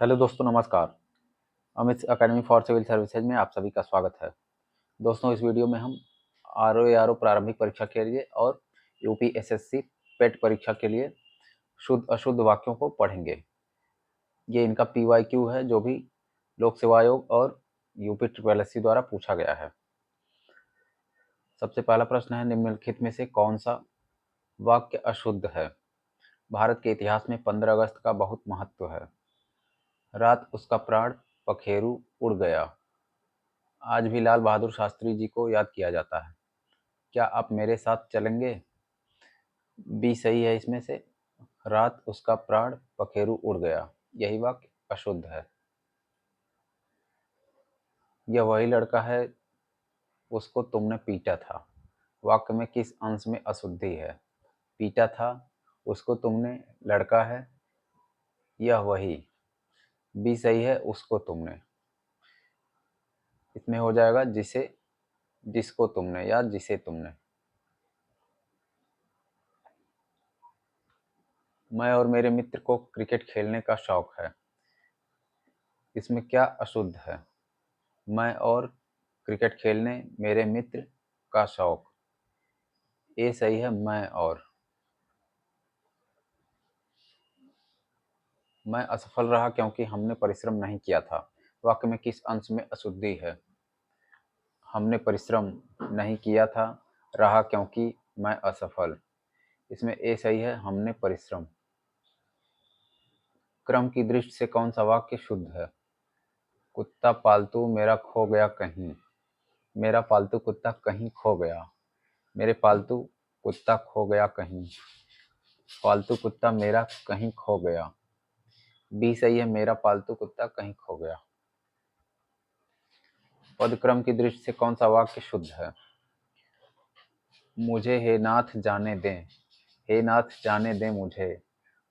Hello दोस्तों, नमस्कार। Amit academy for civil services में आप सभी का स्वागत है। दोस्तों, इस वीडियो में हम आरओ एआरओ प्रारंभिक परीक्षा के लिए और यूपीएसएससी पेट परीक्षा के लिए शुद्ध अशुद्ध वाक्यों को पढ़ेंगे। ये इनका पीवाईक्यू है जो भी लोक सेवा आयोग और यूपी ट्रिपल एससी द्वारा पूछा गया है। सबसे पहला प्रश्न है, निम्नलिखित में से कौन सा वाक्य अशुद्ध है? भारत के इतिहास में 15 अगस्त का बहुत महत्व है। रात उसका प्राण पखेरु उड़ गया। आज भी लाल बहादुर शास्त्री जी को याद किया जाता है। क्या आप मेरे साथ चलेंगे? बी सही है इसमें से। रात उसका प्राण पखेरु उड़ गया, यही वाक्य अशुद्ध है। यह वही लड़का है, उसको तुमने पीटा था। वाक्य में किस अंश में अशुद्धि है? पीटा था, उसको तुमने, लड़का है, यह वही। बी सही है, उसको तुमने। इसमें हो जाएगा जिसे, जिसको तुमने या जिसे तुमने। मैं और मेरे मित्र को क्रिकेट खेलने का शौक है। इसमें क्या अशुद्ध है? मैं और क्रिकेट खेलने, मेरे मित्र का शौक। ए सही है, मैं और। मैं असफल रहा क्योंकि हमने परिश्रम नहीं किया था। वाक्य में किस अंश में अशुद्धि है? हमने परिश्रम नहीं किया था, रहा क्योंकि मैं असफल। इसमें ए सही है, हमने परिश्रम। क्रम की दृष्टि से कौन सा वाक्य शुद्ध है? कुत्ता पालतू मेरा खो गया कहीं। मेरा पालतू कुत्ता कहीं खो गया। मेरे पालतू कुत्ता खो गया कहीं। पालतू कुत्ता मेरा कहीं खो गया। बी सही है, मेरा पालतू कुत्ता कहीं खो गया। पदक्रम की दृष्टि से कौन सा वाक्य शुद्ध है? मुझे हे नाथ जाने दें। हे नाथ जाने दें मुझे।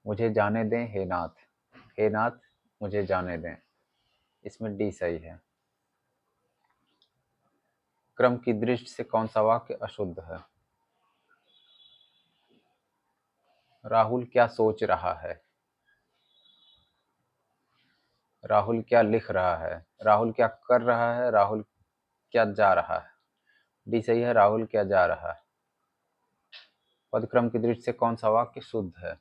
मुझे जाने दें हे नाथ। हे नाथ मुझे जाने दें। इसमें डी सही है। क्रम की दृष्टि से कौन सा वाक्य अशुद्ध है? राहुल क्या सोच रहा है? राहुल क्या लिख रहा है? राहुल क्या कर रहा है? राहुल क्या जा रहा है? डी सही है, राहुल क्या जा रहा है। पदक्रम की दृष्टि से कौन सा वाक्य शुद्ध है?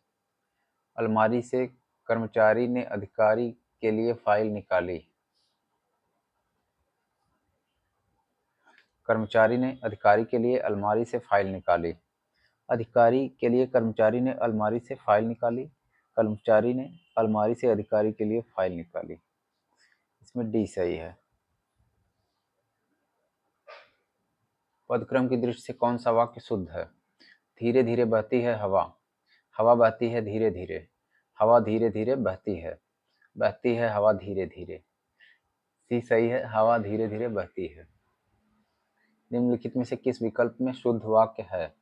अलमारी से कर्मचारी ने अधिकारी के लिए फाइल निकाली। कर्मचारी ने अधिकारी के लिए अलमारी से फाइल निकाली। अधिकारी के लिए कर्मचारी ने अलमारी से फाइल निकाली। कर्मचारी ने अलमारी से अधिकारी के लिए फाइल निकाली। इसमें डी सही है। पदक्रम की दृष्टि से कौन सा वाक्य शुद्ध है? धीरे धीरे बहती है हवा। हवा बहती है धीरे धीरे। हवा धीरे धीरे बहती है। बहती है हवा धीरे धीरे। सी सही है, हवा धीरे धीरे बहती है। निम्नलिखित में से किस विकल्प में शुद्ध वाक्य है?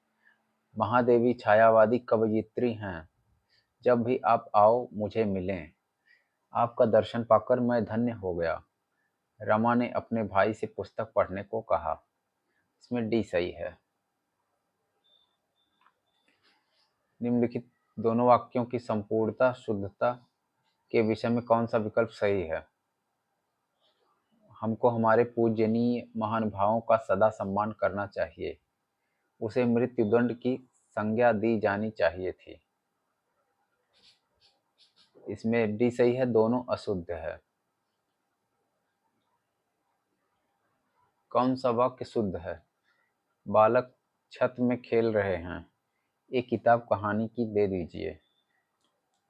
महादेवी छायावादी कवयित्री हैं। जब भी आप आओ मुझे मिलें। आपका दर्शन पाकर मैं धन्य हो गया। रमा ने अपने भाई से पुस्तक पढ़ने को कहा। इसमें डी सही है। निम्नलिखित दोनों वाक्यों की संपूर्णता शुद्धता के विषय में कौन सा विकल्प सही है? हमको हमारे पूजनीय महानुभावों का सदा सम्मान करना चाहिए। उसे मृत्युदंड की संज्ञा दी जानी चाहिए थी। इसमें डी सही है, दोनों अशुद्ध है। कौन सा वाक्य शुद्ध है? बालक छत में खेल रहे हैं। एक किताब कहानी की दे दीजिए।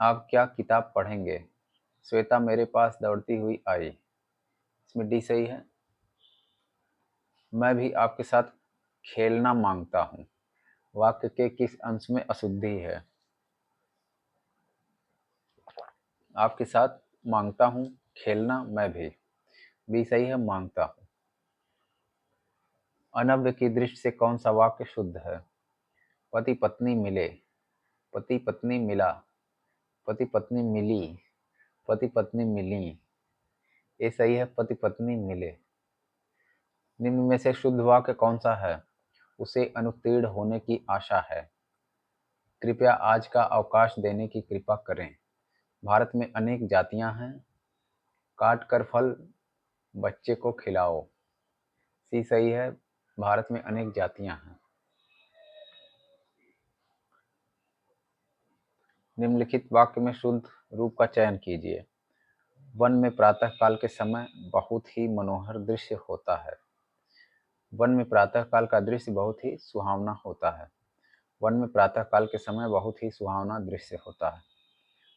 आप क्या किताब पढ़ेंगे? श्वेता मेरे पास दौड़ती हुई आई। इसमें डी सही है। मैं भी आपके साथ खेलना मांगता हूँ। वाक्य के किस अंश में अशुद्धि है? आपके साथ मांगता हूँ, खेलना मैं भी। बी सही है, मांगता हूँ। अनव्य की दृष्टि से कौन सा वाक्य शुद्ध है? पति पत्नी मिले। पति पत्नी मिला। पति पत्नी मिली। पति पत्नी मिली। ये सही है, पति पत्नी मिले। निम्न में से शुद्ध वाक्य कौन सा है? उसे अनुत्तीर्ण होने की आशा है। कृपया आज का अवकाश देने की कृपा करें। भारत में अनेक जातियां हैं। काट कर फल बच्चे को खिलाओ। सी सही है, भारत में अनेक जातियां हैं। निम्नलिखित वाक्य में शुद्ध रूप का चयन कीजिए। वन में प्रातः काल के समय बहुत ही मनोहर दृश्य होता है। वन में प्रातः काल का दृश्य बहुत ही सुहावना होता है। वन में प्रातः काल के समय बहुत ही सुहावना दृश्य होता है।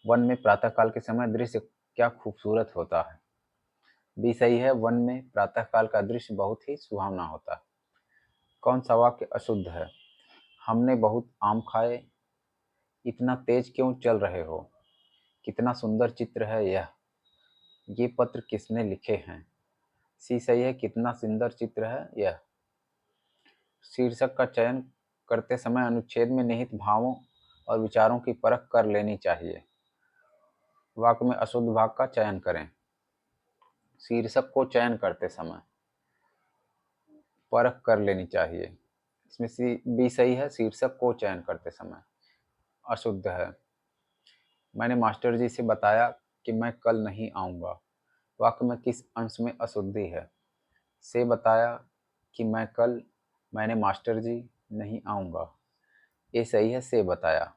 वन में प्रातः काल के समय दृश्य क्या खूबसूरत होता है। बी सही है, वन में प्रातः काल का दृश्य बहुत ही सुहावना होता है। कौन सा वाक्य अशुद्ध है। हमने बहुत आम खाए, इतना तेज क्यों चल रहे हो, कितना सुंदर चित्र है यह, ये पत्र किसने लिखे हैं। सी सही है, कितना सुंदर चित्र है यह। शीर्षक का चयन करते समय अनुच्छेद में निहित भावों और विचारों की परख कर लेनी चाहिए। वाक्य में अशुद्ध भाग का चयन करें। शीर्षक को चयन करते समय परख कर लेनी चाहिए। इसमें सी बी सही है, शीर्षक को चयन करते समय अशुद्ध है। मैंने मास्टर जी से बताया कि मैं कल नहीं आऊँगा। वाक्य में किस अंश में अशुद्धि है। से बताया कि मैंने मास्टर जी नहीं आऊँगा। ये सही है, से बताया।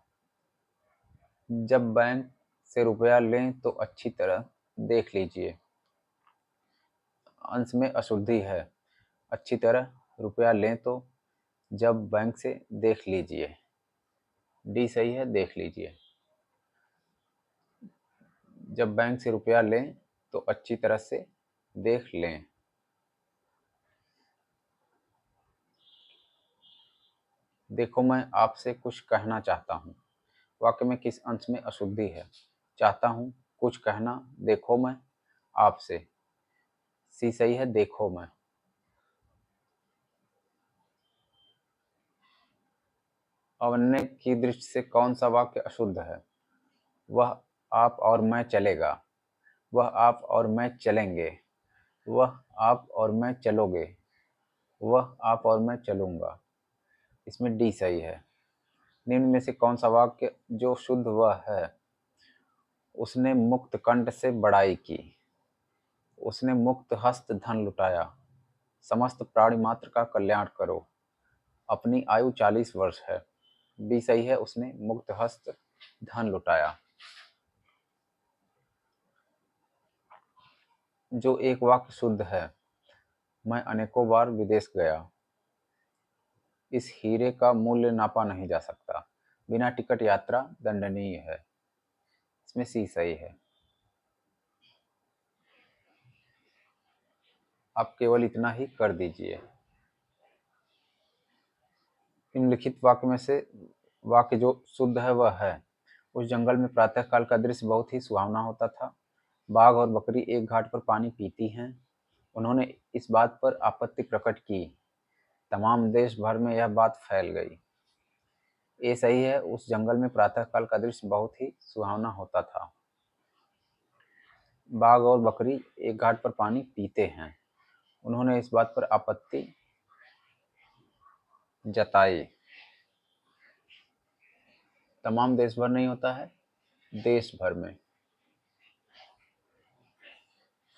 जब बैंक से रुपया लें तो अच्छी तरह देख लीजिए। अंश में अशुद्धि है। अच्छी तरह रुपया लें तो जब बैंक से देख लीजिए। डी सही है, देख लीजिए। जब बैंक से रुपया लें तो अच्छी तरह से देख लें। देखो मैं आपसे कुछ कहना चाहता हूँ। वाक्य में किस अंश में अशुद्धि है। चाहता हूँ, कुछ कहना, देखो मैं आपसे। सी सही है, देखो मैं। अन्य की दृष्टि से कौन सा वाक्य अशुद्ध है। वह आप और मैं चलेगा, वह आप और मैं चलेंगे, वह आप और मैं चलोगे, वह आप और मैं चलूंगा। इसमें डी सही है। निम्न में से कौन सा वाक्य जो शुद्ध वह है। उसने मुक्त कंठ से बड़ाई की, उसने मुक्त हस्त धन लुटाया, समस्त प्राणी मात्र का कल्याण करो, अपनी आयु 40 वर्ष है। बी सही है, उसने मुक्त हस्त धन लुटाया। जो एक वाक्य शुद्ध है। मैं अनेकों बार विदेश गया, इस हीरे का मूल्य नापा नहीं जा सकता, बिना टिकट यात्रा दंडनीय है। इसमें सी सही है। आप केवल इतना ही कर दीजिए। निम्नलिखित वाक्य में से वाक्य जो शुद्ध है वह है। उस जंगल में प्रातःकाल का दृश्य बहुत ही सुहावना होता था। बाघ और बकरी एक घाट पर पानी पीती हैं। उन्होंने इस बात पर आपत्ति प्रकट की। तमाम देश भर में यह बात फैल गई। ये सही है, उस जंगल में प्रातःकाल का दृश्य बहुत ही सुहावना होता था। बाघ और बकरी एक घाट पर पानी पीते हैं। उन्होंने इस बात पर आपत्ति जताई। तमाम देश भर नहीं होता है, देश भर में।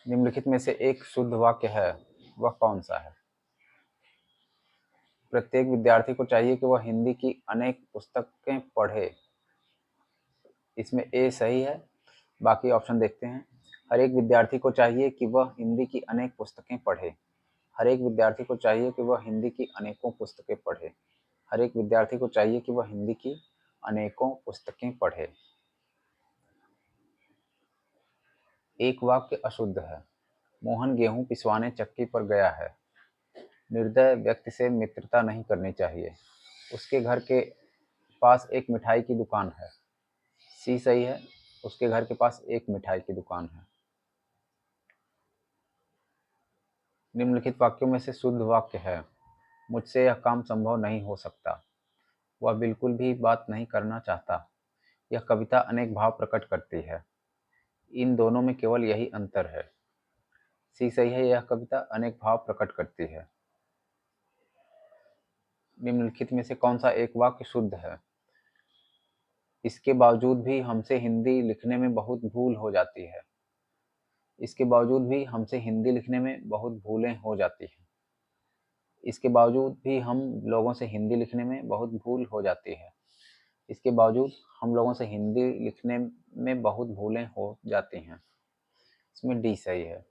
निम्नलिखित में से एक शुद्ध वाक्य है, वह कौन सा है। प्रत्येक विद्यार्थी को चाहिए कि वह हिंदी की अनेक पुस्तकें पढ़े। इसमें ए सही है। बाकी ऑप्शन देखते हैं। हर एक विद्यार्थी को चाहिए कि वह हिंदी की अनेक पुस्तकें पढ़े। हर एक विद्यार्थी को चाहिए कि वह हिंदी की अनेकों पुस्तकें पढ़े। हर एक विद्यार्थी को चाहिए कि वह हिंदी की अनेकों पुस्तकें पढ़े। एक वाक्य अशुद्ध है। मोहन गेहूं पिसवाने चक्की पर गया है। निर्दय व्यक्ति से मित्रता नहीं करनी चाहिए। उसके घर के पास एक मिठाई की दुकान है। सी सही है, उसके घर के पास एक मिठाई की दुकान है। निम्नलिखित वाक्यों में से शुद्ध वाक्य है। मुझसे यह काम संभव नहीं हो सकता। वह बिल्कुल भी बात नहीं करना चाहता। यह कविता अनेक भाव प्रकट करती है। इन दोनों में केवल यही अंतर है। सी सही है, यह कविता अनेक भाव प्रकट करती है। निम्नलिखित में से कौन सा एक वाक्य शुद्ध है। इसके बावजूद भी हमसे हिंदी लिखने में बहुत भूल हो जाती है। इसके बावजूद भी हमसे हिंदी लिखने में बहुत भूलें हो जाती हैं। इसके बावजूद भी हम लोगों से हिंदी लिखने में बहुत भूल हो जाती है। इसके बावजूद हम लोगों से हिंदी लिखने में बहुत भूलें हो जाती हैं। इसमें डी सही है।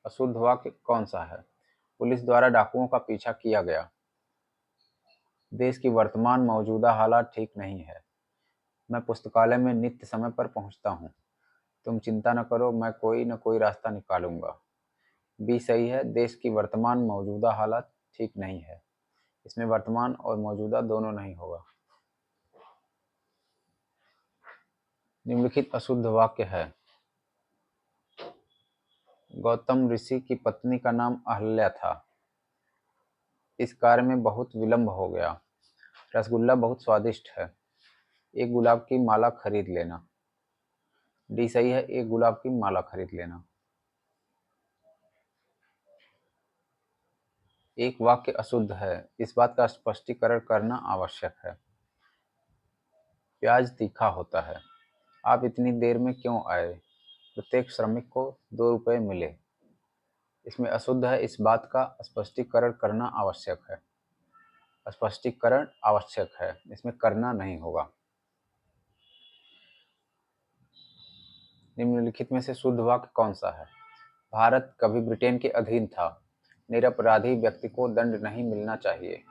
अशुद्ध वाक्य कौन सा है? पुलिस द्वारा डाकुओं का पीछा किया गया। देश की वर्तमान मौजूदा हालात ठीक नहीं है। मैं पुस्तकालय में नित्य समय पर पहुंचता हूं। तुम चिंता न करो, मैं कोई न कोई रास्ता निकालूंगा। बी सही है। देश की वर्तमान मौजूदा हालात ठीक नहीं है। इसमें वर्तमान और मौजूदा दोनों नहीं होगा। निम्नलिखित अशुद्ध वाक्य है। गौतम ऋषि की पत्नी का नाम अहल्या था। इस कार्य में बहुत विलंब हो गया। रसगुल्ला बहुत स्वादिष्ट है। एक गुलाब की माला खरीद लेना। डी सही है। एक गुलाब की माला खरीद लेना। एक वाक्य अशुद्ध है। इस बात का स्पष्टीकरण करना आवश्यक है। प्याज तीखा होता है। आप इतनी देर में क्यों आए? प्रत्येक श्रमिक को 2 रुपये मिले। इसमें अशुद्ध है। इस बात का स्पष्टीकरण करना आवश्यक है। स्पष्टीकरण आवश्यक है, इसमें करना नहीं होगा। निम्नलिखित में से शुद्ध वाक्य कौन सा है? भारत कभी ब्रिटेन के अधीन था। निरपराधी व्यक्ति को दंड नहीं मिलना चाहिए।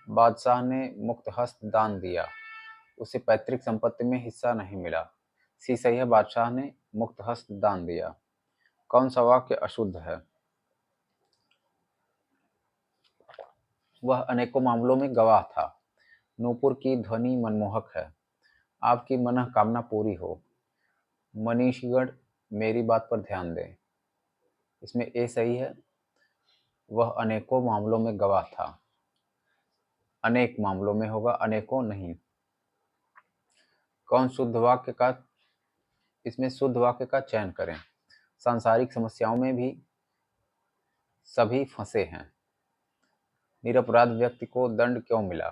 बादशाह ने मुक्त हस्त दान दिया। उसे पैतृक संपत्ति में हिस्सा नहीं मिला। सी सही है। बादशाह ने मुक्त हस्त दान दिया। कौन सा वाक्य अशुद्ध है? वह अनेकों मामलों में गवाह था। नूपुर की ध्वनि मनमोहक है। आपकी मनोकामना पूरी हो। मनीषगढ़ मेरी बात पर ध्यान दें। इसमें ए सही है। वह अनेकों मामलों में गवाह था। अनेक मामलों में होगा, अनेकों नहीं। कौन शुद्ध वाक्य का इसमें शुद्ध वाक्य का चयन करें। सांसारिक समस्याओं में भी सभी फंसे हैं। निरपराध व्यक्ति को दंड क्यों मिला?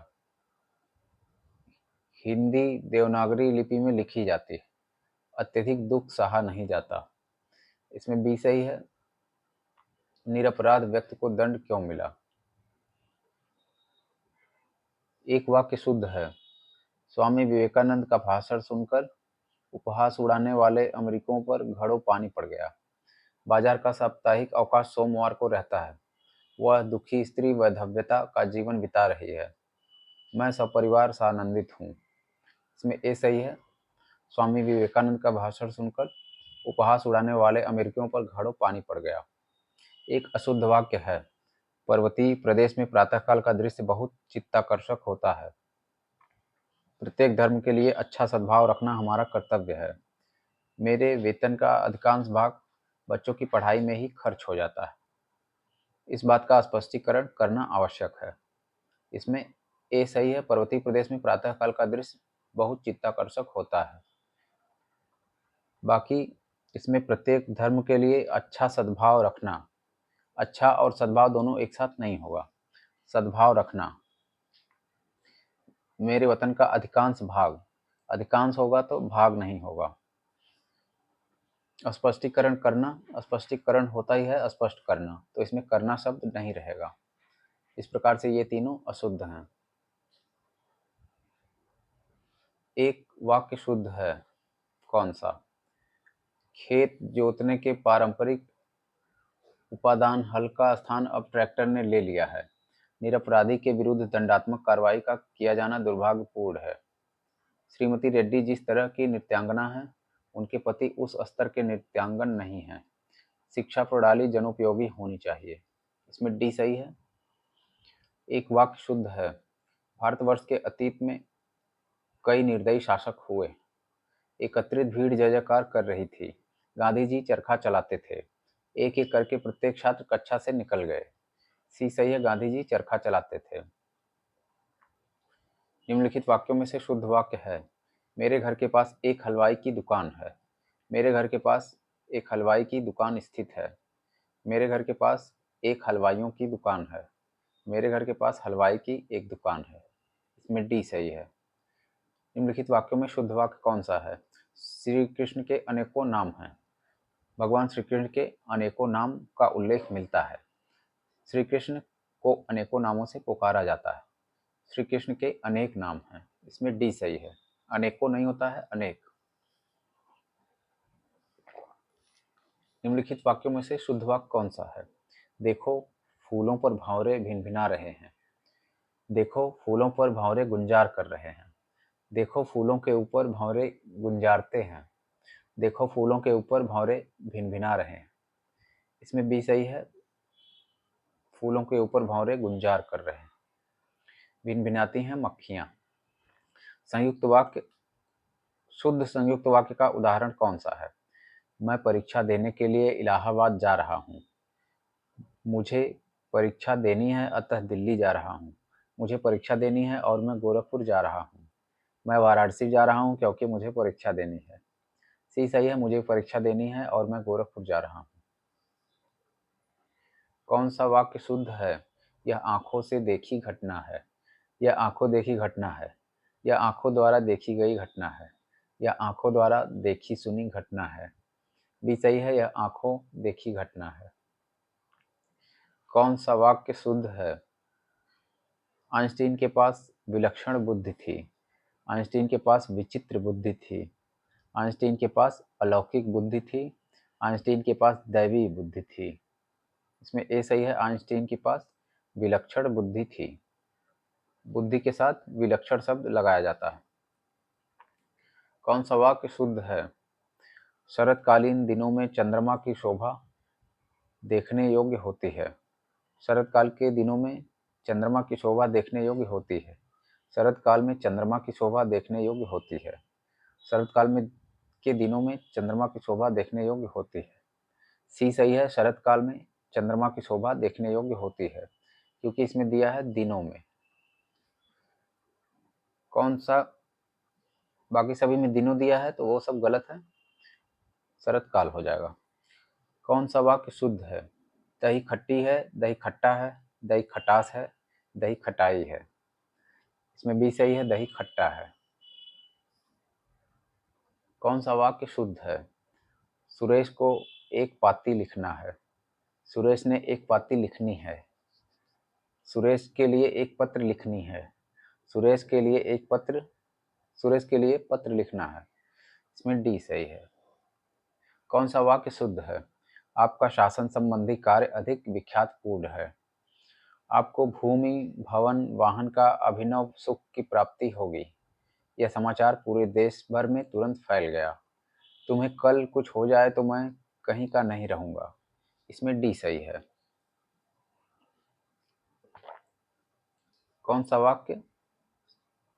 हिंदी देवनागरी लिपि में लिखी जाती है। अत्यधिक दुख सहा नहीं जाता। इसमें बी सही है। निरपराध व्यक्ति को दंड क्यों मिला? एक वाक्य शुद्ध है। स्वामी विवेकानंद का भाषण सुनकर उपहास उड़ाने वाले अमेरिकियों पर घड़ों पानी पड़ गया। बाजार का साप्ताहिक अवकाश सोमवार को रहता है। वह दुखी स्त्री वैधव्यता का जीवन बिता रही है। मैं सपरिवार सानंदित हूँ। इसमें ए सही है। स्वामी विवेकानंद का भाषण सुनकर उपहास उड़ाने वाले अमेरिकियों पर घड़ों पानी पड़ गया। एक अशुद्ध वाक्य है। पर्वतीय प्रदेश में प्रातःकाल का दृश्य बहुत चित्ताकर्षक होता है। प्रत्येक धर्म के लिए अच्छा सद्भाव रखना हमारा कर्तव्य है। मेरे वेतन का अधिकांश भाग बच्चों की पढ़ाई में ही खर्च हो जाता है। इस बात का स्पष्टीकरण करना आवश्यक है। इसमें ए सही है। पर्वतीय प्रदेश में प्रातःकाल का दृश्य बहुत चित्ताकर्षक होता है। बाकी इसमें प्रत्येक धर्म के लिए अच्छा सद्भाव रखना, अच्छा और सद्भाव दोनों एक साथ नहीं होगा। सद्भाव रखना, मेरे वतन का अधिकांश भाग, अधिकांश होगा तो भाग नहीं होगा। स्पष्टीकरण करना, स्पष्टीकरण होता ही है स्पष्ट करना, तो इसमें करना शब्द नहीं रहेगा। इस प्रकार से ये तीनों अशुद्ध हैं। एक वाक्य शुद्ध है। कौन सा? खेत जोतने के पारंपरिक उपादान हल का स्थान अब ट्रैक्टर ने ले लिया है। निरपराधी के विरुद्ध दंडात्मक कार्रवाई का किया जाना दुर्भाग्यपूर्ण है। श्रीमती रेड्डी जिस तरह की नृत्यांगना है, उनके पति उस स्तर के नृत्यांगन नहीं हैं। शिक्षा प्रणाली जनोपयोगी होनी चाहिए। इसमें डी सही है। एक वाक्य शुद्ध है। भारतवर्ष के अतीत में कई निर्दयी शासक हुए। एकत्रित भीड़ जय जयकार कर रही थी। गांधी जी चरखा चलाते थे। एक एक करके प्रत्येक छात्र कक्षा से निकल गए। सी सही है। गांधी जी चरखा चलाते थे। निम्नलिखित वाक्यों में से शुद्ध वाक्य है। मेरे घर के पास एक हलवाई की दुकान है। मेरे घर के पास एक हलवाई की दुकान स्थित है। मेरे घर के पास एक हलवाइयों की दुकान है। मेरे घर के पास हलवाई की एक दुकान है। इसमें डी सही है। निम्नलिखित वाक्यों में शुद्ध वाक्य कौन सा है? श्री कृष्ण के अनेकों नाम हैं। भगवान श्री कृष्ण के अनेकों नाम का उल्लेख मिलता है। श्री कृष्ण को अनेकों नामों से पुकारा जाता है। श्री कृष्ण के अनेक नाम हैं, इसमें डी सही है। अनेकों नहीं होता है, अनेक। निम्नलिखित वाक्यों में से शुद्ध वाक्य कौन सा है? देखो फूलों पर भंवरे भिनभिना रहे हैं। देखो फूलों पर भंवरे गुंजार कर रहे हैं। देखो फूलों के ऊपर भंवरे गुंजारते हैं। देखो फूलों के ऊपर भंवरे भिनभिना रहे हैं। इसमें बी सही है। फूलों के ऊपर भंवरे गुंजार कर रहे हैं। भिनभिनाती हैं मक्खियां। संयुक्त वाक्य, शुद्ध संयुक्त वाक्य का उदाहरण कौन सा है? मैं परीक्षा देने के लिए इलाहाबाद जा रहा हूँ। मुझे परीक्षा देनी है अतः दिल्ली जा रहा हूँ। मुझे परीक्षा देनी है और मैं गोरखपुर जा रहा हूँ। मैं वाराणसी जा रहा हूँ क्योंकि मुझे परीक्षा देनी है। सी सही है, मुझे परीक्षा देनी है और मैं गोरखपुर जा रहा हूँ। कौन सा वाक्य शुद्ध है? यह आंखों से देखी घटना है। यह आंखों देखी घटना है। यह आंखों द्वारा देखी गई घटना है। यह आंखों द्वारा देखी सुनी घटना है। बी सही है, यह आंखों देखी घटना है। कौन सा वाक्य शुद्ध है? आइंस्टीन के पास विलक्षण बुद्धि थी। आइंस्टीन के पास विचित्र बुद्धि थी। आइंस्टीन के पास अलौकिक बुद्धि थी। आइंस्टीन के पास दैवी बुद्धि थी। इसमें ए सही है, आइंस्टीन के पास विलक्षण बुद्धि थी। बुद्धि के साथ विलक्षण शब्द लगाया जाता है। कौन सा वाक्य शुद्ध है? शरतकालीन दिनों में चंद्रमा की शोभा देखने योग्य होती है। शरत काल के दिनों में चंद्रमा की शोभा देखने योग्य होती है। शरत काल में चंद्रमा की शोभा देखने योग्य होती है। शरत काल में के दिनों में चंद्रमा की शोभा देखने योग्य होती है। सी सही है, शरत काल में चंद्रमा की शोभा देखने योग्य होती है, क्योंकि इसमें दिया है दिनों में। कौन सा, बाकी सभी में दिनों दिया है तो वो सब गलत है, शरत काल हो जाएगा। कौन सा वाक्य शुद्ध है? दही खट्टी है, दही खट्टा है, दही खटास है, दही खटाई है। इसमें बी सही है, दही खट्टा है। कौन सा वाक्य शुद्ध है? सुरेश को एक पाती लिखना है। सुरेश ने एक पाती लिखनी है। सुरेश के लिए एक पत्र लिखनी है। सुरेश के लिए एक पत्र, सुरेश के लिए पत्र लिखना है। इसमें डी सही है। कौन सा वाक्य शुद्ध है? आपका शासन संबंधी कार्य अधिक विख्यातपूर्ण है। आपको भूमि, भवन, वाहन का अभिनव सुख की प्राप्ति होगी। यह समाचार पूरे देश भर में तुरंत फैल गया। तुम्हें कल कुछ हो जाए तो मैं कहीं का नहीं रहूंगा। इसमें डी सही है। कौन सा वाक्य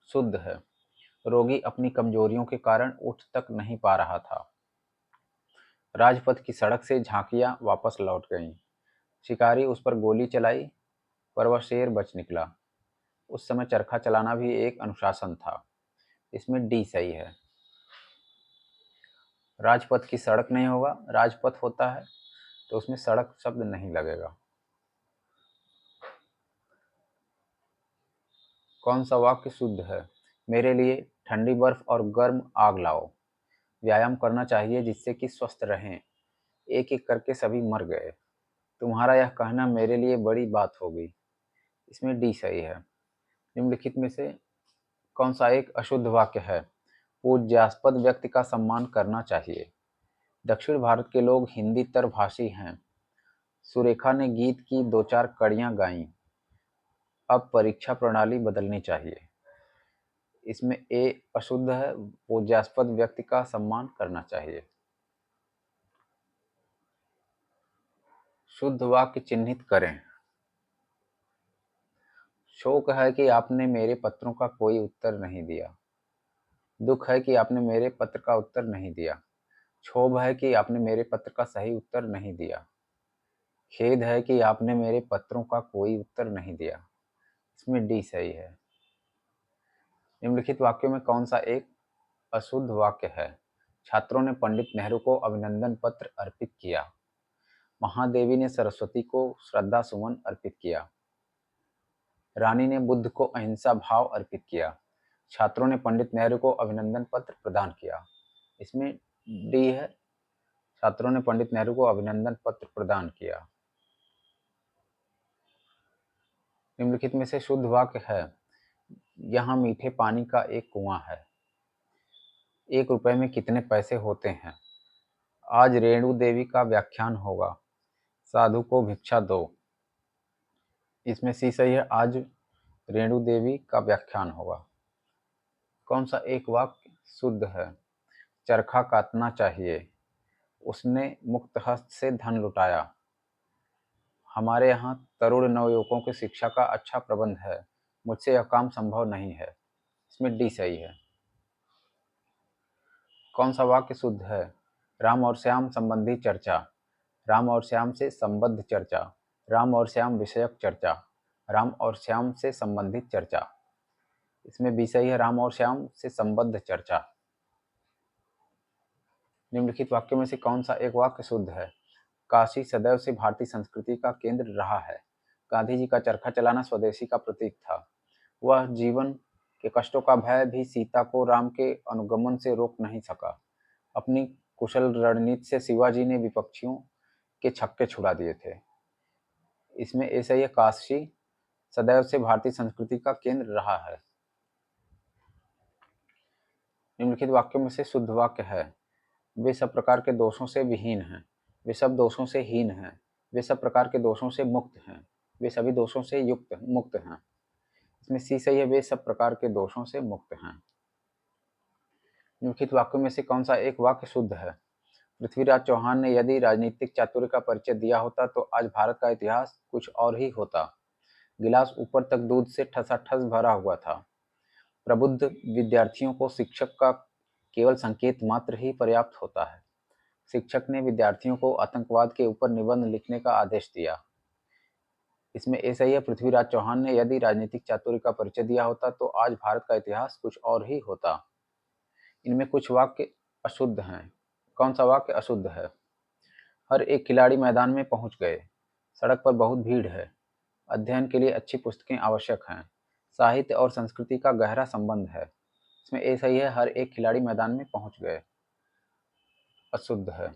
शुद्ध है? रोगी अपनी कमजोरियों के कारण उठ तक नहीं पा रहा था। राजपथ की सड़क से झांकियां वापस लौट गईं। शिकारी उस पर गोली चलाई पर वह शेर बच निकला। उस समय चरखा चलाना भी एक अनुशासन था। इसमें डी सही है। राजपथ की सड़क नहीं होगा, राजपथ होता है तो उसमें सड़क शब्द नहीं लगेगा। कौन सा वाक्य शुद्ध है? मेरे लिए ठंडी बर्फ और गर्म आग लाओ। व्यायाम करना चाहिए जिससे कि स्वस्थ रहें। एक एक करके सभी मर गए। तुम्हारा यह कहना मेरे लिए बड़ी बात होगी। इसमें डी सही है। निम्नलिखित में से कौन सा एक अशुद्ध वाक्य है? पूज्यास्पद व्यक्ति का सम्मान करना चाहिए। दक्षिण भारत के लोग हिंदी तरभाषी हैं। सुरेखा ने गीत की दो चार कड़ियां गाईं। अब परीक्षा प्रणाली बदलनी चाहिए। इसमें ए अशुद्ध है, पूज्यास्पद व्यक्ति का सम्मान करना चाहिए। शुद्ध वाक्य चिन्हित करें। शोक है कि आपने मेरे पत्रों का कोई उत्तर नहीं दिया। दुख है कि आपने मेरे पत्र का उत्तर नहीं दिया। क्षोभ है कि आपने मेरे पत्र का सही उत्तर नहीं दिया। खेद है कि आपने मेरे पत्रों का कोई उत्तर नहीं दिया। इसमें डी सही है। निम्नलिखित वाक्यों में कौन सा एक अशुद्ध वाक्य है? छात्रों ने पंडित नेहरू को अभिनंदन पत्र अर्पित किया। महादेवी ने सरस्वती को श्रद्धा सुमन अर्पित किया। रानी ने बुद्ध को अहिंसा भाव अर्पित किया। छात्रों ने पंडित नेहरू को अभिनंदन पत्र प्रदान किया। इसमें डी है, छात्रों ने पंडित नेहरू को अभिनंदन पत्र प्रदान किया। निम्नलिखित में से शुद्ध वाक्य है, यहाँ मीठे पानी का एक कुआं है। 1 रुपए में कितने पैसे होते हैं? आज रेणु देवी का व्याख्यान होगा, साधु को भिक्षा दो। इसमें सी सही है, आज रेणु देवी का व्याख्यान होगा। कौन सा एक वाक्य शुद्ध है? चरखा काटना चाहिए, उसने मुक्त हस्त से धन लुटाया। हमारे यहाँ तरुण नवयुवकों की शिक्षा का अच्छा प्रबंध है, मुझसे यह काम संभव नहीं है। इसमें डी सही है। कौन सा वाक्य शुद्ध है? राम और श्याम संबंधी चर्चा, राम और श्याम से संबद्ध चर्चा, राम और श्याम विषयक चर्चा, राम और श्याम से संबंधित चर्चा। इसमें बी सही है, राम और श्याम से संबद्ध चर्चा। निम्नलिखित वाक्यों में से कौन सा एक वाक्य शुद्ध है? काशी सदैव से भारतीय संस्कृति का केंद्र रहा है। गांधी जी का चरखा चलाना स्वदेशी का प्रतीक था। वह जीवन के कष्टों का भय भी सीता को राम के अनुगमन से रोक नहीं सका। अपनी कुशल रणनीति से शिवाजी ने विपक्षियों के छक्के छुड़ा दिए थे। इसमें ऐसा ही काशी सदैव से भारतीय संस्कृति का केंद्र रहा है। निम्नलिखित वाक्यों में से शुद्ध वाक्य है, वे सब प्रकार के दोषों से विहीन हैं, वे सब दोषों से हीन हैं, वे सब प्रकार के दोषों से मुक्त हैं, वे सभी दोषों से मुक्त हैं। इसमें सी सही है, वे सब प्रकार के दोषों से मुक्त हैं। निम्नलिखित वाक्यों में से कौन सा एक वाक्य शुद्ध है? पृथ्वीराज चौहान ने यदि राजनीतिक चातुर्य का परिचय दिया होता तो आज भारत का इतिहास कुछ और ही होता। गिलास ऊपर तक दूध से ठसाठस भरा हुआ था। प्रबुद्ध विद्यार्थियों को शिक्षक का केवल संकेत मात्र ही पर्याप्त होता है। शिक्षक ने विद्यार्थियों को आतंकवाद के ऊपर निबंध लिखने का आदेश दिया। इसमें ऐसा ही है, पृथ्वीराज चौहान ने यदि राजनीतिक चातुर्य का परिचय दिया होता तो आज भारत का इतिहास कुछ और ही होता। इनमें कुछ वाक्य अशुद्ध हैं। कौन सा वाक्य अशुद्ध है? हर एक खिलाड़ी मैदान में पहुंच गए, सड़क पर बहुत भीड़ है, अध्ययन के लिए अच्छी पुस्तकें आवश्यक हैं, साहित्य और संस्कृति का गहरा संबंध है। इसमें ऐसा ही है, हर एक खिलाड़ी मैदान में पहुंच गए, अशुद्ध है।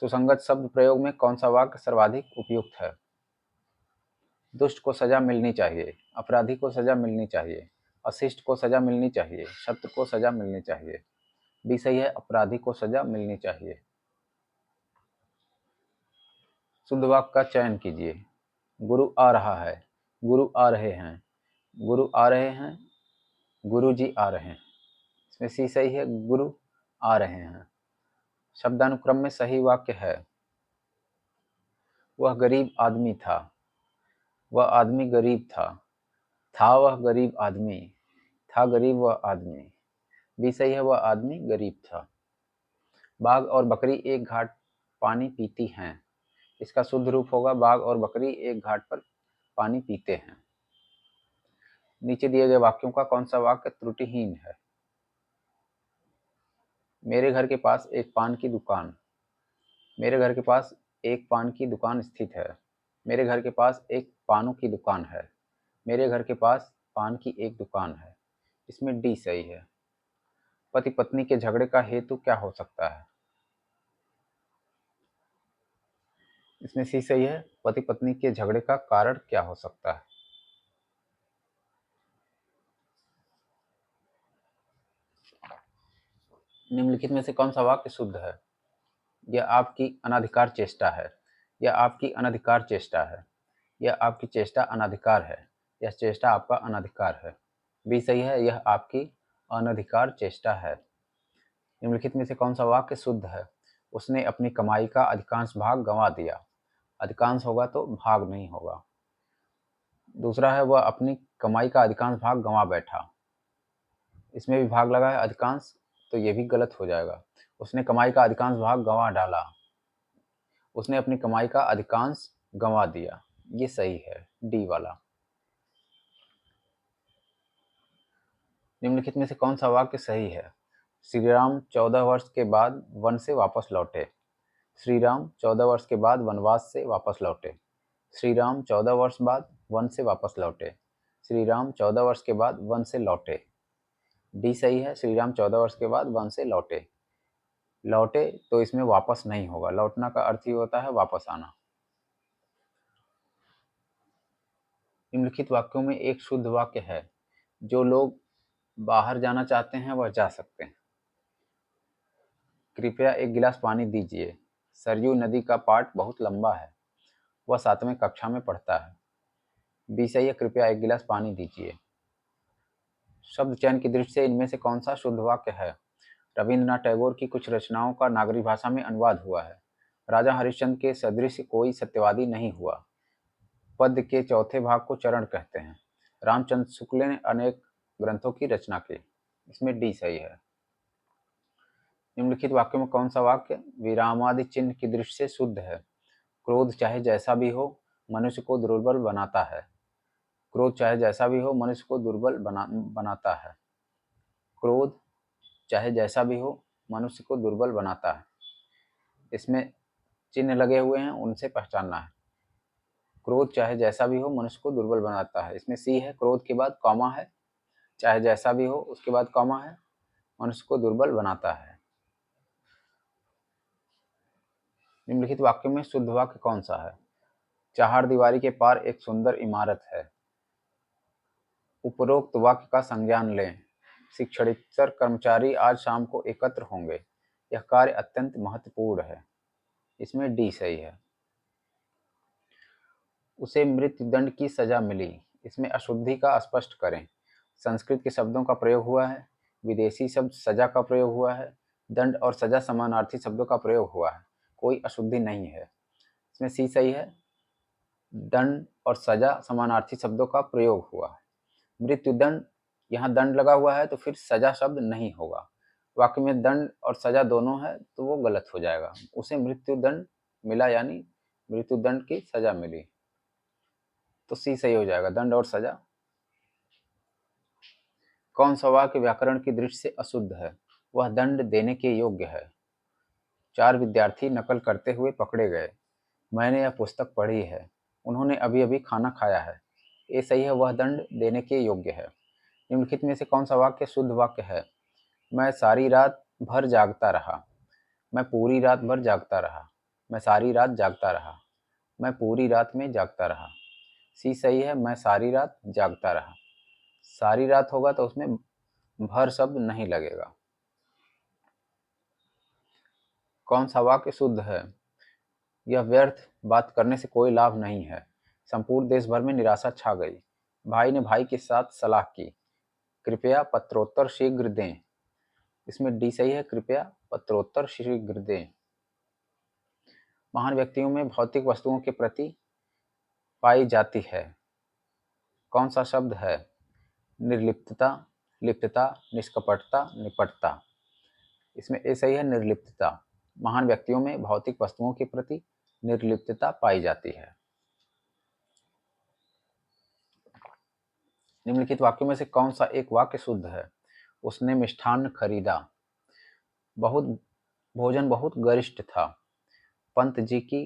सुसंगत शब्द प्रयोग में कौन सा वाक्य सर्वाधिक उपयुक्त है? दुष्ट को सजा मिलनी चाहिए, अपराधी को सजा मिलनी चाहिए, अशिष्ट को सजा मिलनी चाहिए, शत्रु को सजा मिलनी चाहिए। बी सही है, अपराधी को सजा मिलनी चाहिए। शुद्ध वाक्य का चयन कीजिए। गुरु आ रहा है, गुरु आ रहे हैं, गुरु आ रहे हैं, गुरु जी आ रहे हैं। इसमें सी सही है, गुरु आ रहे हैं। शब्दानुक्रम में सही वाक्य है, वह गरीब आदमी था, वह आदमी गरीब था वह गरीब आदमी, था गरीब वह आदमी। बी सही है, वह आदमी गरीब था। बाघ और बकरी एक घाट पानी पीती हैं। इसका शुद्ध रूप होगा, बाघ और बकरी एक घाट पर पानी पीते हैं। नीचे दिए गए वाक्यों का कौन सा वाक्य त्रुटिहीन है? मेरे घर के पास एक पान की दुकान, मेरे घर के पास एक पान की दुकान स्थित है, मेरे घर के पास एक पानों की दुकान है, मेरे घर के पास पान की एक दुकान है। इसमें डी सही है। पति पत्नी के झगड़े का हेतु क्या हो सकता है? इसमें सी सही है, पति पत्नी के झगड़े का कारण क्या हो सकता है? निम्नलिखित में से कौन सा वाक्य शुद्ध है? यह आपकी अनधिकार चेष्टा है, यह आपकी अनधिकार चेष्टा है, यह आपकी चेष्टा अनधिकार है, यह चेष्टा आपका अनधिकार है। बी सही है, यह आपकी अनधिकार चेष्टा है। निम्नलिखित में से कौन सा वाक्य शुद्ध है? उसने अपनी कमाई का अधिकांश भाग गंवा दिया। अधिकांश होगा तो भाग नहीं होगा। दूसरा है, वह अपनी कमाई का अधिकांश भाग गंवा बैठा। इसमें भी भाग लगा है अधिकांश, तो ये भी गलत हो जाएगा। उसने कमाई का अधिकांश भाग गंवा डाला, उसने अपनी कमाई का अधिकांश गंवा दिया। ये सही है, डी वाला। निम्नलिखित में से कौन सा वाक्य सही है? श्री राम 14 वर्ष के बाद वन से वापस लौटे। श्री राम 14 वर्ष के बाद वनवास से वापस लौटे। श्री राम 14 वर्ष बाद वन से वापस लौटे। श्री राम 14 वर्ष के बाद वन से लौटे। डी सही है, श्री राम 14 वर्ष के बाद वन से लौटे। लौटे तो इसमें वापस नहीं होगा। लौटना का अर्थ ही होता है वापस आना। निम्नलिखित वाक्यों में एक शुद्ध वाक्य है। जो लोग बाहर जाना चाहते हैं वह जा सकते हैं। कृपया एक गिलास पानी दीजिए। सरयू नदी का पाठ बहुत लंबा है। वह 7वीं कक्षा में पढ़ता है। बी सही है, कृपया एक गिलास पानी दीजिए। शब्द चयन की दृष्टि से इनमें से कौन सा शुद्ध वाक्य है? रविंद्रनाथ टैगोर की कुछ रचनाओं का नागरी भाषा में अनुवाद हुआ है। राजा हरिश्चंद्र के सदृश कोई सत्यवादी नहीं हुआ। पद्य के चौथे भाग को चरण कहते हैं। रामचंद्र शुक्ल ने अनेक ग्रंथों की रचना की। इसमें डी सही है। निम्नलिखित वाक्यों में कौन सा वाक्य विरामादि चिन्ह की दृष्टि से शुद्ध है? क्रोध चाहे जैसा भी हो मनुष्य को दुर्बल बनाता है। क्रोध चाहे जैसा भी हो मनुष्य को दुर्बल बनाता है। क्रोध चाहे जैसा भी हो मनुष्य को दुर्बल बनाता है। इसमें चिन्ह लगे हुए हैं, उनसे पहचानना है। क्रोध चाहे जैसा भी हो मनुष्य को दुर्बल बनाता है। इसमें सी है, क्रोध के बाद कॉमा है, चाहे जैसा भी हो उसके बाद कॉमा है, मनुष्य को दुर्बल बनाता है। निम्नलिखित वाक्य में शुद्ध वाक्य कौन सा है? चार दीवारी के पार एक सुंदर इमारत है। उपरोक्त वाक्य का संज्ञान लें। शिक्षणेतर कर्मचारी आज शाम को एकत्र होंगे। यह कार्य अत्यंत महत्वपूर्ण है। इसमें डी सही है। उसे मृत्यु दंड की सजा मिली। इसमें अशुद्धि का स्पष्ट करें। संस्कृत के शब्दों का प्रयोग हुआ है। विदेशी शब्द सजा का प्रयोग हुआ है। दंड और सजा समानार्थी शब्दों का प्रयोग हुआ है। कोई अशुद्धि नहीं है। इसमें सी सही है। दंड और सजा समानार्थी शब्दों का प्रयोग हुआ है। मृत्युदंड, यहाँ दंड लगा हुआ है तो फिर सजा शब्द नहीं होगा। वाक्य में दंड और सजा दोनों है तो वो गलत हो जाएगा। उसे मृत्युदंड मिला यानी मृत्युदंड की सजा मिली, तो सी सही हो जाएगा, दंड और सजा। कौन सा वाक्य व्याकरण की दृष्टि से अशुद्ध है? वह दंड देने के योग्य है। 4 विद्यार्थी नकल करते हुए पकड़े गए। मैंने यह पुस्तक पढ़ी है। उन्होंने अभी अभी खाना खाया है। ये सही है, वह दंड देने के योग्य है। निम्नलिखित में से कौन सा वाक्य शुद्ध वाक्य है? मैं सारी रात भर जागता रहा। मैं पूरी रात भर जागता रहा। मैं सारी रात जागता रहा। मैं पूरी रात में जागता रहा। सी सही है, मैं सारी रात जागता रहा। सारी रात होगा तो उसमें भर शब्द नहीं लगेगा। कौन सा वाक्य शुद्ध है? यह व्यर्थ बात करने से कोई लाभ नहीं है। संपूर्ण देश भर में निराशा छा गई। भाई ने भाई के साथ सलाह की। कृपया पत्रोत्तर शीघ्र दें। इसमें डी सही है, कृपया पत्रोत्तर शीघ्र दें। महान व्यक्तियों में भौतिक वस्तुओं के प्रति पाई जाती है। कौन सा शब्द है? निर्लिप्तता, लिप्तता, निष्कपटता, निपटता। इसमें ए सही है, निर्लिप्तता। महान व्यक्तियों में भौतिक वस्तुओं के प्रति निर्लिप्तता पाई जाती है। निम्नलिखित वाक्यों में से कौन सा एक वाक्य शुद्ध है? उसने मिष्ठान्न खरीदा। भोजन बहुत गरिष्ठ था। पंत जी की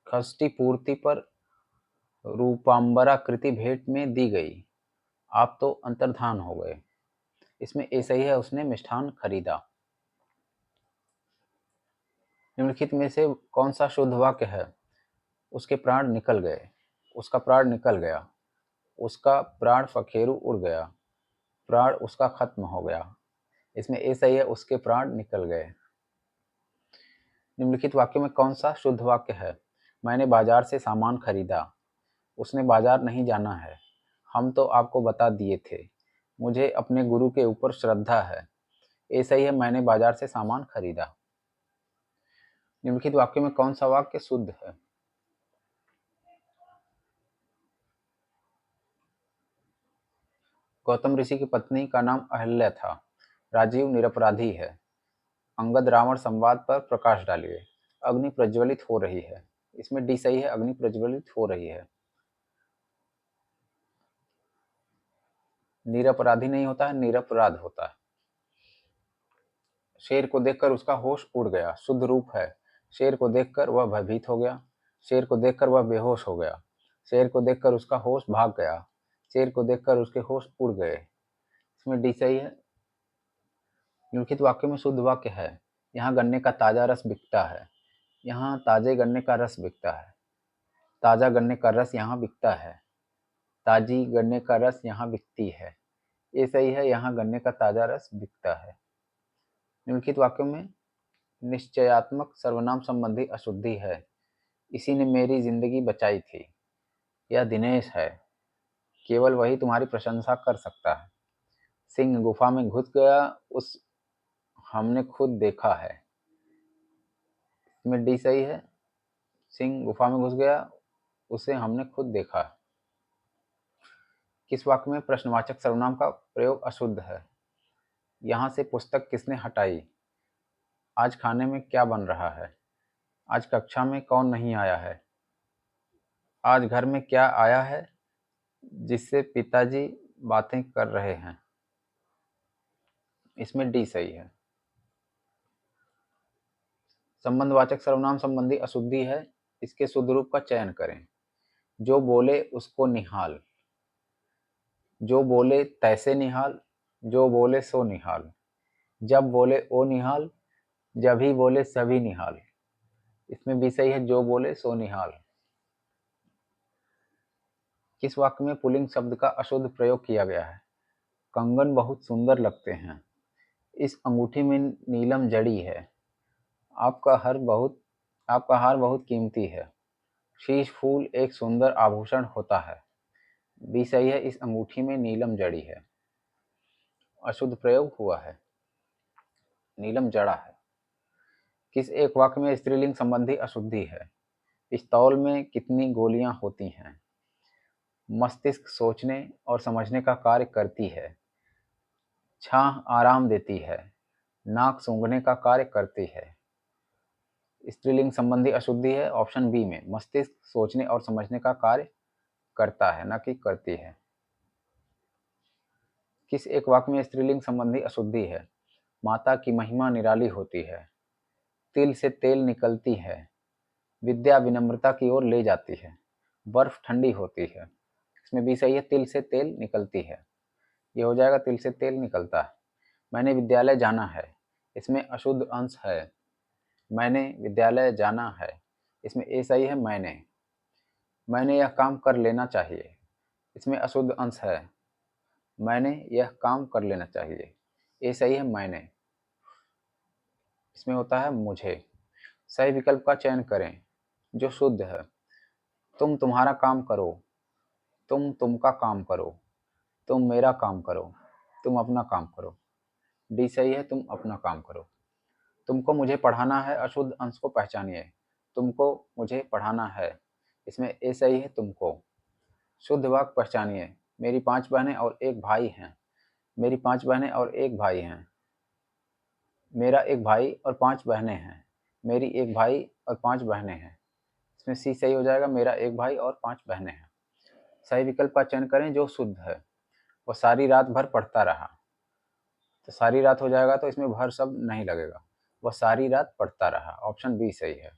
खष्टी पूर्ति पर रूपांबरा कृति भेंट में दी गई। आप तो अंतर्धान हो गए। इसमें ए सही है, उसने मिष्ठान खरीदा। निम्नलिखित में से कौन सा शुद्ध वाक्य है? उसके प्राण निकल गए। उसका प्राण निकल गया। उसका प्राण पखेरु उड़ गया। प्राण उसका खत्म हो गया। इसमें ए सही है, उसके प्राण निकल गए। निम्नलिखित वाक्य में कौन सा शुद्ध वाक्य है? मैंने बाजार से सामान खरीदा। उसने बाजार नहीं जाना है। हम तो आपको बता दिए थे। मुझे अपने गुरु के ऊपर श्रद्धा है। ए सही है, मैंने बाजार से सामान खरीदा। निम्नलिखित वाक्य में कौन सा वाक्य शुद्ध है? गौतम ऋषि की पत्नी का नाम अहल्या था। राजीव निरपराधी है। अंगद रावण संवाद पर प्रकाश डालिए। अग्नि प्रज्वलित हो रही है। इसमें डी सही है, अग्नि प्रज्वलित हो रही है। निरपराधी नहीं होता है, निरपराध होता है। शेर को देखकर उसका होश उड़ गया। शुद्ध रूप है, शेर को देखकर वह भयभीत हो गया। शेर को देखकर वह बेहोश हो गया। शेर को देखकर उसका होश भाग गया। शेर को देखकर उसके होश उड़ गए। इसमें डी सही है। निम्नलिखित वाक्य में शुद्ध वाक्य है। यहाँ गन्ने का ताजा रस बिकता है। यहाँ ताजे गन्ने का रस बिकता है। ताजा गन्ने का रस यहाँ बिकता है। ताजी गन्ने का रस यहाँ बिकती है। ये सही है, यहाँ गन्ने का ताजा रस बिकता है। निम्नलिखित वाक्यों में निश्चयात्मक सर्वनाम संबंधी अशुद्धि है। इसी ने मेरी जिंदगी बचाई थी। यह दिनेश है। केवल वही तुम्हारी प्रशंसा कर सकता है। सिंह गुफा में घुस गया, उस हमने खुद देखा है। इसमें डी सही है। सिंह गुफा में घुस गया, उसे हमने खुद देखा है। किस वाक्य में प्रश्नवाचक सर्वनाम का प्रयोग अशुद्ध है? यहाँ से पुस्तक किसने हटाई? आज खाने में क्या बन रहा है? आज कक्षा में कौन नहीं आया है? आज घर में क्या आया है जिससे पिताजी बातें कर रहे हैं? इसमें डी सही है। संबंधवाचक सर्वनाम संबंधी अशुद्धि है। इसके शुद्ध रूप का चयन करें। जो बोले उसको निहाल। जो बोले तैसे निहाल। जो बोले सो निहाल। जब बोले ओ निहाल। जब ही बोले सभी निहाल। इसमें भी सही है, जो बोले सो निहाल। किस वाक्य में पुल्लिंग शब्द का अशुद्ध प्रयोग किया गया है? कंगन बहुत सुंदर लगते हैं। इस अंगूठी में नीलम जड़ी है। आपका हार बहुत कीमती है। शीश फूल एक सुंदर आभूषण होता है। बी सही है, इस अंगूठी में नीलम जड़ी है। अशुद्ध प्रयोग हुआ है, नीलम जड़ा है। किस एक वाक्य में स्त्रीलिंग संबंधी अशुद्धि है? पिस्तौल में कितनी गोलियां होती हैं? मस्तिष्क सोचने और समझने का कार्य करती है। छाह आराम देती है। नाक सूंघने का कार्य करती है। स्त्रीलिंग संबंधी अशुद्धि है ऑप्शन बी में, मस्तिष्क सोचने और समझने का कार्य करता है, न कि करती है। किस एक वाक्य में स्त्रीलिंग संबंधी अशुद्धि है? माता की महिमा निराली होती है। तिल से तेल निकलती है। विद्या विनम्रता की ओर ले जाती है। बर्फ ठंडी होती है। इसमें भी सही है, तिल से तेल निकलती है। ये हो जाएगा, तिल से तेल निकलता है। मैंने विद्यालय जाना है। इसमें अशुद्ध अंश है। मैंने विद्यालय जाना है। इसमें ए सही है, मैंने यह काम कर लेना चाहिए। इसमें अशुद्ध अंश है। मैंने यह काम कर लेना चाहिए। ए सही है, मैंने। इसमें होता है मुझे। सही विकल्प का चयन करें जो शुद्ध है। तुम तुम्हारा काम करो। तुम तुमका काम करो। तुम मेरा काम करो। तुम अपना काम करो। डी सही है, तुम अपना काम करो। तुमको मुझे पढ़ाना है, अशुद्ध अंश को पहचानिए। तुमको मुझे पढ़ाना है। इसमें ए सही है, तुमको। शुद्ध वाक्य पहचानिए। मेरी 5 बहनें और एक भाई हैं। मेरी 5 बहनें और एक भाई हैं। मेरा एक भाई और 5 बहनें हैं। मेरी एक भाई और 5 बहनें हैं। इसमें सी सही हो जाएगा, मेरा एक भाई और 5 बहनें हैं। सही विकल्प का चयन करें जो शुद्ध है। वो सारी रात भर पढ़ता रहा। तो सारी रात हो जाएगा, तो इसमें भर शब्द नहीं लगेगा। वह सारी रात पढ़ता रहा, ऑप्शन बी सही है।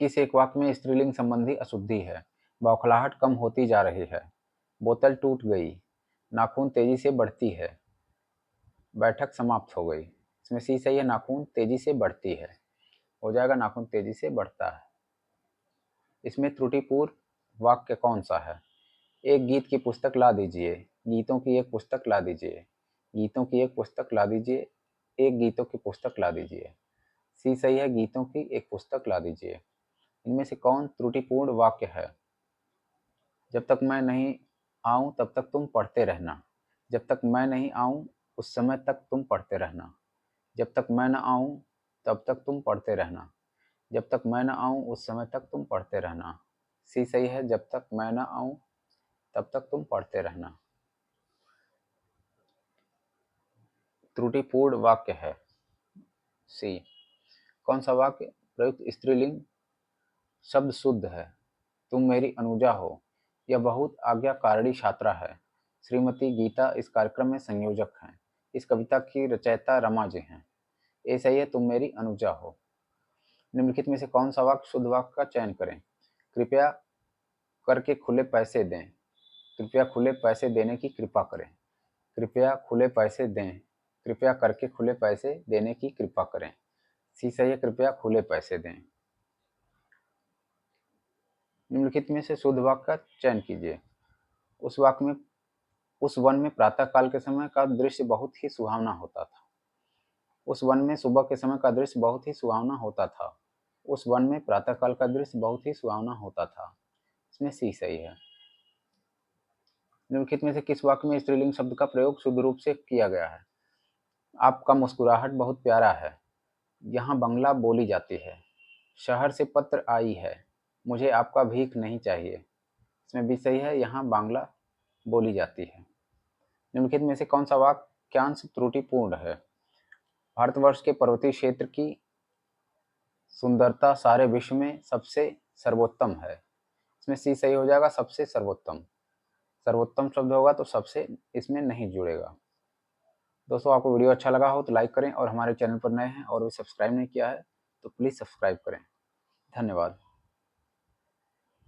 किस एक वाक्य में स्त्रीलिंग संबंधी अशुद्धि है? बौखलाहट कम होती जा रही है। बोतल टूट गई। नाखून तेजी से बढ़ती है। बैठक समाप्त हो गई। इसमें सी सही है, नाखून तेजी से बढ़ती है। हो जाएगा, नाखून तेजी से बढ़ता है। इसमें त्रुटिपूर्ण वाक्य कौन सा है? एक गीत की पुस्तक ला दीजिए। गीतों की एक पुस्तक ला दीजिए। गीतों की एक पुस्तक ला दीजिए। एक गीतों की पुस्तक ला दीजिए। सी सही है, गीतों की एक पुस्तक ला दीजिए। इनमें से कौन त्रुटिपूर्ण वाक्य है? जब तक मैं नहीं आऊं तब तक तुम पढ़ते रहना। जब तक मैं नहीं आऊं उस समय तक तुम पढ़ते रहना। जब तक मैं न आऊं तब तक तुम पढ़ते रहना। जब तक मैं न आऊं उस समय तक तुम पढ़ते रहना। सी सही है, जब तक मैं न आऊं तब तक तुम पढ़ते रहना। त्रुटिपूर्ण वाक्य है सी। कौन सा वाक्य प्रयुक्त स्त्रीलिंग शब्द शुद्ध है? तुम मेरी अनुजा हो। यह बहुत आज्ञाकारिणी छात्रा है। श्रीमती गीता इस कार्यक्रम में संयोजक हैं। इस कविता की रचयिता रमा जी हैं। ए सही है, तुम मेरी अनुजा हो। निम्नलिखित में से कौन सा वाक्य शुद्ध वाक्य का चयन करें? कृपया करके खुले पैसे दें। कृपया खुले पैसे देने की कृपा करें। कृपया खुले पैसे दें, कृपया करके खुले पैसे देने की कृपा करें। सी सही है, कृपया खुले पैसे दें। निम्नलिखित में से शुद्ध वाक्य का चयन कीजिए। उस वाक्य में उस वन में प्रातः काल के समय का दृश्य बहुत ही सुहावना होता था। उस वन में सुबह के समय का दृश्य बहुत ही सुहावना होता था। उस वन में प्रातः काल का दृश्य बहुत ही सुहावना होता था। इसमें सी सही है। निम्नलिखित में से किस वाक्य में स्त्रीलिंग शब्द का प्रयोग शुद्ध रूप से किया गया है? आपका मुस्कुराहट बहुत प्यारा है। यहाँ बंगला बोली जाती है। शहर से पत्र आई है। मुझे आपका भीख नहीं चाहिए। इसमें भी सही है, यहाँ बांग्ला बोली जाती है। निम्नलिखित में से कौन सा वाक्यांश त्रुटिपूर्ण है? भारतवर्ष के पर्वतीय क्षेत्र की सुंदरता सारे विश्व में सबसे सर्वोत्तम है। इसमें सी सही हो जाएगा, सबसे सर्वोत्तम। सर्वोत्तम शब्द होगा तो सबसे इसमें नहीं जुड़ेगा। दोस्तों, आपको वीडियो अच्छा लगा हो तो लाइक करें, और हमारे चैनल पर नए हैं और भी सब्सक्राइब नहीं किया है तो प्लीज़ सब्सक्राइब करें। धन्यवाद।